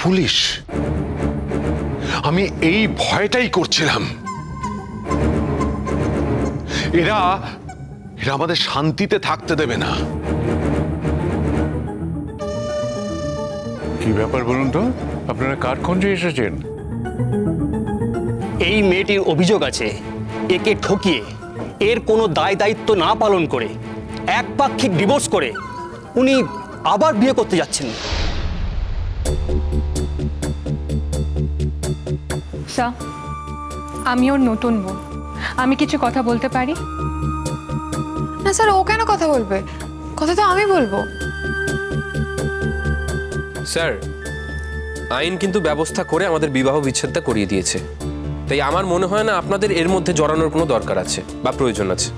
Foolish. আমি এই ভয়টাই করছিলাম এরা আমাদের শান্তিতে থাকতে দেবে না। কি ব্যাপার বলুন তো, আপনারা কার খোঁজে এসেছেন? এই মেয়েটির অভিযোগ আছে একে ঠকিয়ে, এর কোনো দায় দায়িত্ব না পালন করে, একপাক্ষিক ডিভোর্স করে উনি আবার বিয়ে করতে যাচ্ছেন। স্যার, আমি ওর নতুন বউ, আমি কিছু কথা বলতে পারি? না স্যার, ও কেন কথা বলবে? কথা তো আমি বলবো। স্যার, আইন কিন্তু ব্যবস্থা করে আমাদের বিবাহ বিচ্ছেদটা করিয়ে দিয়েছে, তাই আমার মনে হয় না আপনাদের এর মধ্যে জড়ানোর কোনো দরকার আছে বা প্রয়োজন আছে।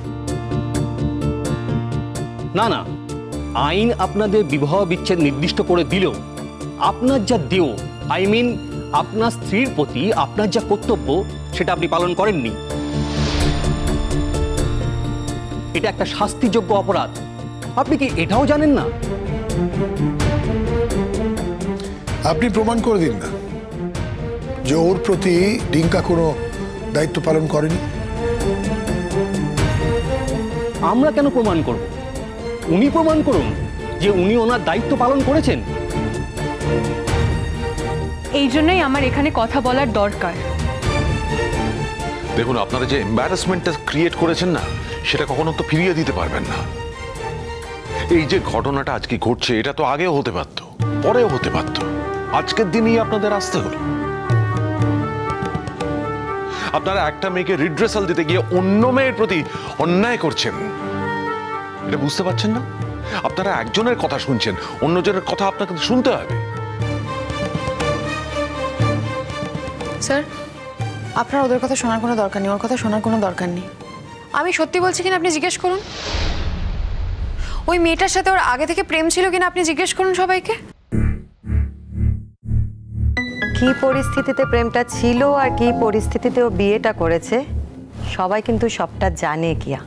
না না, আইন আপনাদের বিবাহ বিচ্ছেদ নির্দিষ্ট করে দিলেও আপনার যা দেও, আপনার স্ত্রীর প্রতি আপনার যা কর্তব্য সেটা আপনি পালন করেননি। এটা একটা শাস্তিযোগ্য অপরাধ, আপনি কি এটাও জানেন না? আপনি প্রমাণ করে দিন না যে ওর প্রতি ডিঙ্কা কোনো দায়িত্ব পালন করেনি। আমরা কেন প্রমাণ করব? উনি প্রমাণ করুন যে উনি ওনার দায়িত্ব পালন করেছেন। এই জন্যই আমার এখানে কথা বলার দরকার। দেখুন, আপনারা যে এম্বারাসমেন্টটা ক্রিয়েট করেছেন না, সেটা কখনো তো ফিরিয়ে দিতে পারবেন না। এই যে ঘটনাটা আজকে ঘটছে, এটা তো আগেও হতে পারত, পরেও হতে পারত, আজকের দিনই আপনাদের আসতে হলো। আপনারা একটা মেয়েকে রিড্রেসাল দিতে গিয়ে অন্য মেয়ের প্রতি অন্যায় করছেন, এটা বুঝতে পারছেন না? আপনারা একজনের কথা শুনছেন, অন্যজনের কথা আপনাকে শুনতে হবে। স্যার, আপনার ওদের কথা শোনার কোনো দরকার নেই, ওর কথা শোনার কোনো দরকার নেই। আমি সত্যি বলছি কিনা আপনি জিজ্ঞেস করুন। ওই মেয়েটার সাথে ওর আগে থেকে প্রেম ছিল কিনা আপনি জিজ্ঞেস করুন সবাইকে। কি পরিস্থিতিতে প্রেমটা ছিল আর কি পরিস্থিতিতে ও বিয়েটা করেছে সবাই কিন্তু সবটা জানে। কিয়া,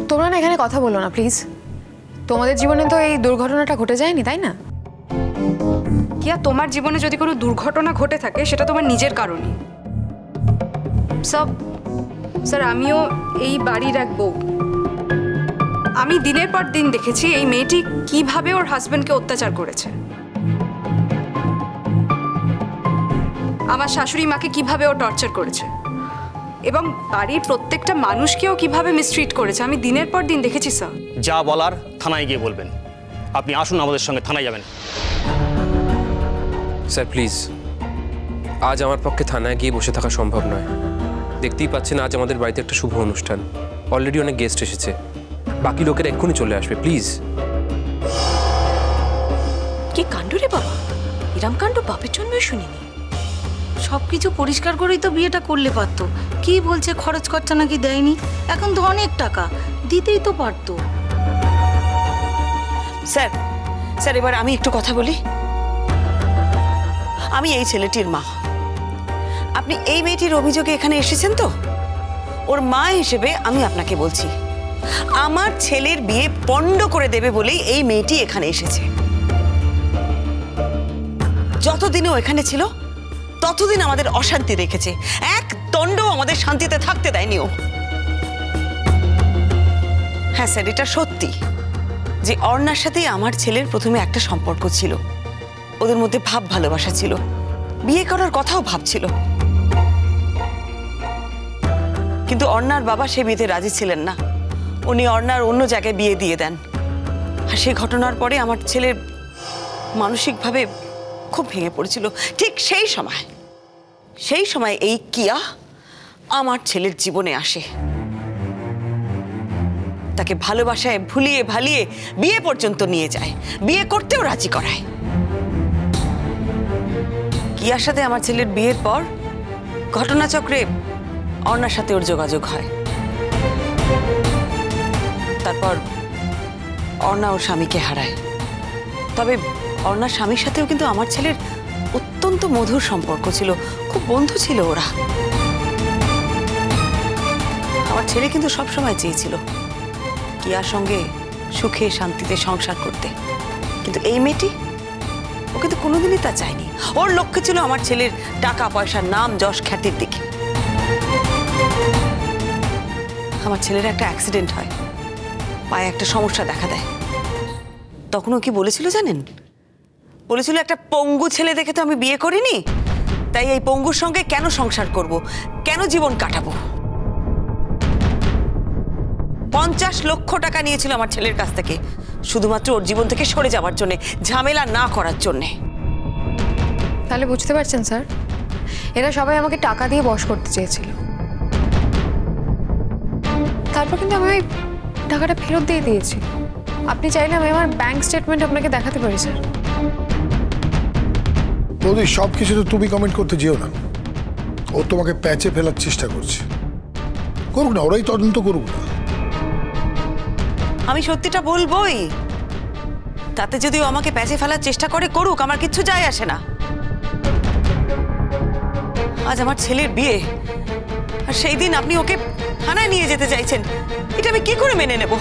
তোমরা না এখানে কথা বলো না প্লিজ। তোমাদের জীবনে তো এই দুর্ঘটনাটা ঘটে যায়নি, তাই না? কিয়া, তোমার জীবনে যদি কোনো দুর্ঘটনা ঘটে থাকে সেটা তোমার নিজের কারণে। স্যার, আমিও এই বাড়ির এক বউ। আমি দিনের পর দিন দেখেছি এই মেয়েটি কিভাবে ওর হাজবেন্ডকে অত্যাচার করেছে, আমার শাশুড়ি মাকে কিভাবে ও টর্চার করেছে, এবং বাড়ির প্রত্যেকটা মানুষকেও কিভাবে মিসট্রিট করেছে আমি দিনের পর দিন দেখেছি। স্যার, যা বলার থানায় গিয়ে বলবেন। আপনি আসুন আমাদের সঙ্গে, থানায় যাবেন। স্যার প্লিজ, আজ আমার পক্ষে থানায় গিয়ে বসে থাকা সম্ভব নয়। দেখতেই পাচ্ছেন আজ আমাদের বাড়িতে একটা শুভ অনুষ্ঠান, অলরেডি অনেক গেস্ট এসেছে, বাকি লোকের এক্ষুনি চলে আসবে। প্লিজ। কি কাণ্ড রে বাবা, এরম কাণ্ড বাপের জন্মেও শুনিনি। সবকিছু পরিষ্কার করেই তো বিয়েটা করলে পারতো। কি বলছে খরচ খরচা নাকি দেয়নি, এখন তো অনেক টাকা দিতেই তো পারতো। স্যার, এবার আমি একটু কথা বলি। আমি এই ছেলেটির মা। আপনি এই মেয়েটির অভিযোগে এখানে এসেছেন তো, ওর মা হিসেবে আমি আপনাকে বলছি, আমার ছেলের বিয়ে পণ্ড করে দেবে বলেই এই মেয়েটি এখানে এসেছে। যতদিনও এখানে ছিল ততদিন আমাদের অশান্তি রেখেছে, এক দণ্ডও আমাদের শান্তিতে থাকতে দেয়নি ও। হ্যাঁ স্যার, এটা সত্যি যে অর্ণার সাথে আমার ছেলের প্রথমে একটা সম্পর্ক ছিল, ওদের মধ্যে ভাব ভালোবাসা ছিল, বিয়ে করার কথাও ভাবছিল, কিন্তু অর্ণার বাবা সে বিয়েতে রাজি ছিলেন না। উনি অর্ণার অন্য জায়গায় বিয়ে দিয়ে দেন। আর সেই ঘটনার পরে আমার ছেলের মানসিকভাবে খুব ভেঙে পড়েছিল। ঠিক সেই সময় এই কিয়া আমার ছেলের জীবনে আসে, তাকে ভালোবাসায় ভুলিয়ে ভালিয়ে বিয়ে পর্যন্ত নিয়ে যায়, বিয়ে করতেও রাজি করায়। কিয়ার সাথে আমার ছেলের বিয়ের পর ঘটনাচক্রে অর্ণার সাথে ওর যোগাযোগ হয়। তারপর অর্ণা ওর স্বামীকে হারায়। তবে অর্ণার স্বামীর সাথেও কিন্তু আমার ছেলের অত্যন্ত মধুর সম্পর্ক ছিল, খুব বন্ধু ছিল ওরা। আমার ছেলে কিন্তু সবসময় চেয়েছিল কিয়ার সঙ্গে সুখে শান্তিতে সংসার করতে, কিন্তু এই মেয়েটি ও কিন্তু কোনোদিনই তা চায়নি। ওর লক্ষ্য ছিল আমার ছেলের টাকা পয়সা, নাম যশ, খ্যাতির দিকে। আমার ছেলের একটা অ্যাক্সিডেন্ট হয়, পায়ে একটা সমস্যা দেখা দেয়। তখন ও কি বলেছিল জানেন? বলেছিল একটা পঙ্গু ছেলে দেখে তো আমি বিয়ে করিনি, তাই এই পঙ্গুর সঙ্গে কেন সংসার করব, কেন জীবন কাটাবো। 50 লক্ষ টাকা নিয়েছিল আমার ছেলের কাছ থেকে, শুধুমাত্র ওর জীবন থেকে সরে যাওয়ার জন্য, ঝামেলা না করার জন্য। তাহলে বুঝতে পারছেন স্যার, এরা সবাই আমাকে টাকা দিয়ে বশ করতে চেয়েছিল। তারপর কিন্তু আমি ওই টাকাটা ফেরত দিয়ে দিয়েছি। আপনি চাইলে আমি আমার ব্যাংক স্টেটমেন্ট আপনাকে দেখাতে পারি স্যার। বৌদি, সব কিছু তো তুমি কমেন্ট করতে যেও না। ও তোমাকে প্যাচে ফেলার চেষ্টা করছে। করুক না, ওরাই তদন্ত করুক না। আমি সত্যিটা বলবোই, তাতে যদি ও আমাকে প্যাচে ফেলার চেষ্টা করে করুক, আমার কিচ্ছু যায় আসে না। আজ আমার ছেলের বিয়ে, আর সেই দিন আপনি ওকে থানায় নিয়ে যেতে চাইছেন, এটা আমি কি করে মেনে নেব?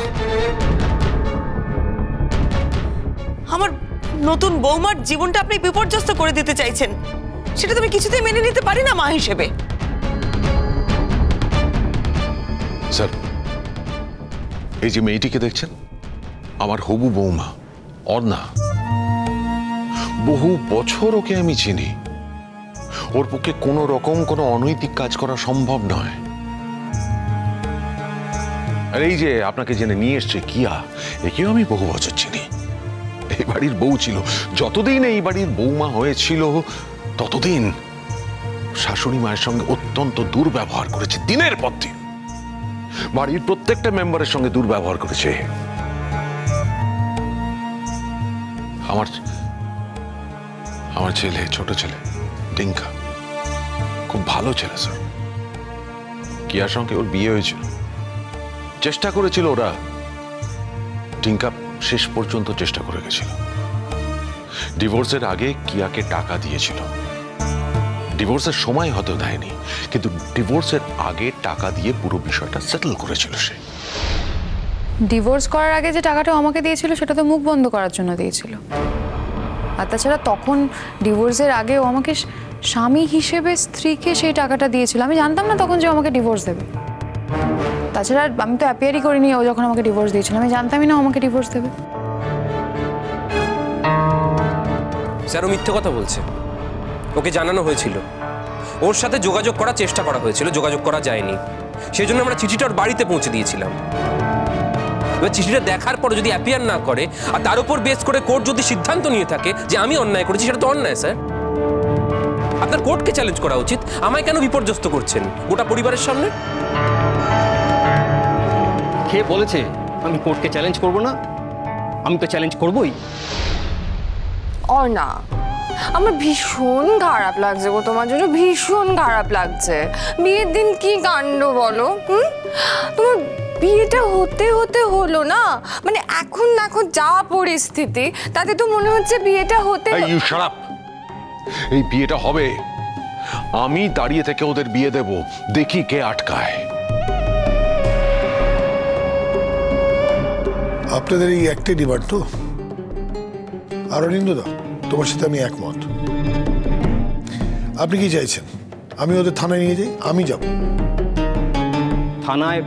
আমার নতুন বৌমার জীবনটা আপনি বিপর্যস্ত করে দিতে চাইছেন, সেটা তো আমি কিছুতেই মেনে নিতে পারি না মা হিসেবে। স্যার, এই যে মেয়েটিকে দেখছেন, আমার হবু বৌমা অর্ণা। বহু বছর ওকে আমি চিনি। ওর পক্ষে কোনো রকম কোনো অনৈতিক কাজ করা সম্ভব নয়। আর এই যে আপনাকে জেনে নিয়ে এসছে কিয়া, একেও আমি বহু বছর চিনি। এই বাড়ির বউ ছিল। যতদিন এই বাড়ির বৌমা হয়েছিল ততদিন শাশুড়ি মায়ের সঙ্গে অত্যন্ত দুর্ব্যবহার করেছে, দিনের পর দিন। বাড়ির প্রত্যেকটা মেম্বারের সঙ্গে দুর্ব্যবহার করেছে। আমার ছেলে, ছোট ছেলে টিঙ্কা, খুব ভালো ছেলে স্যার। কিয়ার সঙ্গে ওর বিয়ে হয়েছিল, চেষ্টা করেছিল ওরা। টিঙ্কা শেষ পর্যন্ত চেষ্টা করে গেছিল। ডিভোর্সের আগে কিয়াকে টাকা দিয়েছিল। ডিভোর্সের সময় হয়তো দেয়নি, কিন্তু ডিভোর্সের আগে টাকা দিয়ে পুরো বিষয়টা সেটেল করেছিল সে। ডিভোর্স করার আগে যে টাকাটা আমাকে দিয়েছিল সেটা তো মুখ বন্ধ করার জন্য দিয়েছিল। আর তাছাড়া তখন ডিভোর্সের আগে ও আমাকে স্বামী হিসেবে স্ত্রীকে সেই টাকাটা দিয়েছিল। আমি জানতাম না তখন যে আমাকে ডিভোর্স দেবে। তাছাড়া আমি তো অ্যাপিয়ারই করিনি ও যখন আমাকে ডিভোর্স দিয়েছিল। আমি জানতামই না আমাকে ডিভোর্স দেবে। স্যার, ও মিথ্যে কথা বলছে। ওকে জানানো হয়েছিল, ওর সাথে যোগাযোগ করার চেষ্টা করা হয়েছিল, যোগাযোগ করা যায়নি। সেই জন্য আমরা চিঠিটা ওর বাড়িতে পৌঁছে দিয়েছিলাম। এবার চিঠিটা দেখার পর যদি অ্যাপিয়ার না করে, আর তার উপর বেস করে কোর্ট যদি সিদ্ধান্ত নিয়ে থাকে যে আমি অন্যায় করেছি, সেটা তো অন্যায় স্যার। আপনার কোর্টকে চ্যালেঞ্জ করা উচিত। আমায় কেন বিপর্যস্ত করছেন গোটা পরিবারের সামনে? কে বলেছে আমি কোর্টকে চ্যালেঞ্জ করব না? আমি তো চ্যালেঞ্জ করবই। অর্ণা, আমার ভীষণ খারাপ লাগছে গো তোমার জন্য, ভীষণ খারাপ লাগছে। বিয়ের দিন কি কাণ্ড বলো। তোমার বিয়েটা হতে হতে হলো না, মানে এখন দেখো যা পরিস্থিতি, তাতে তো মনে হচ্ছে বিয়েটা হতে। এই বিয়েটা হবে। আমি দাঁড়িয়ে থেকে ওদের বিয়ে দেব, দেখি কে আটকায়। আপনাদের এই একটাই ডিমান্ড তো? আর অরিন্দদা, তোমার সাথে আমি একমত। আপনি কি চাইছেন আমি ওদের থানায় নিয়ে যাই? আমি যাব। থানায়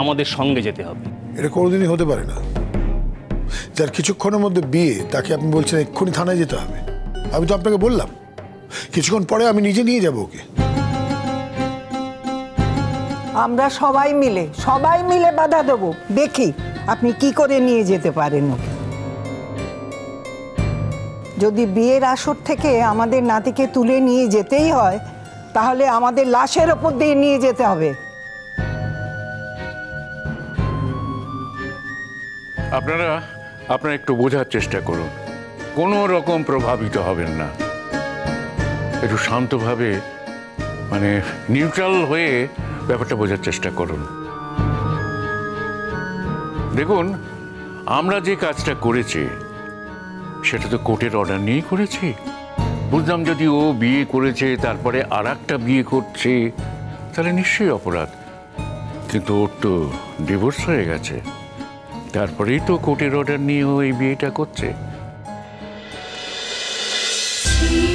আমাদের সঙ্গে যেতে হবে। এটা কোনোদিনই হতে পারে না। যার কিছুক্ষণের মধ্যে বিয়ে, তাকে আপনি বলছেন এক্ষুনি থানায় যেতে হবে? আমি তো আপনাকে বললাম কিছুক্ষণ পরে আমি নিজে নিয়ে যাব ওকে। আমরা সবাই মিলে বাধা দেবো, দেখি আপনি কি করে নিয়ে যেতে পারেন ওকে। যদি বিয়ের আসর থেকে আমাদের নাতিকে তুলে নিয়ে যেতেই হয়, তাহলে আমাদের লাশের ওপর দিয়ে নিয়ে যেতে হবে। আপনারা একটু বোঝার চেষ্টা করুন। কোনো রকম প্রভাবিত হবেন না। একটু শান্তভাবে, মানে নিউট্রাল হয়ে ব্যাপারটা বোঝার চেষ্টা করুন। দেখুন, আমরা যে কাজটা করেছি সেটা তো কোর্টের অর্ডার নিয়েই করেছি। বুঝলাম যদি ও বিয়ে করেছে তারপরে আর একটা বিয়ে করছে, তাহলে নিশ্চয়ই অপরাধ। কিন্তু ওর তো ডিভোর্স হয়ে গেছে, তারপরেই তো কোর্টের অর্ডার নিয়ে ও এই বিয়েটা করছে। Thank you.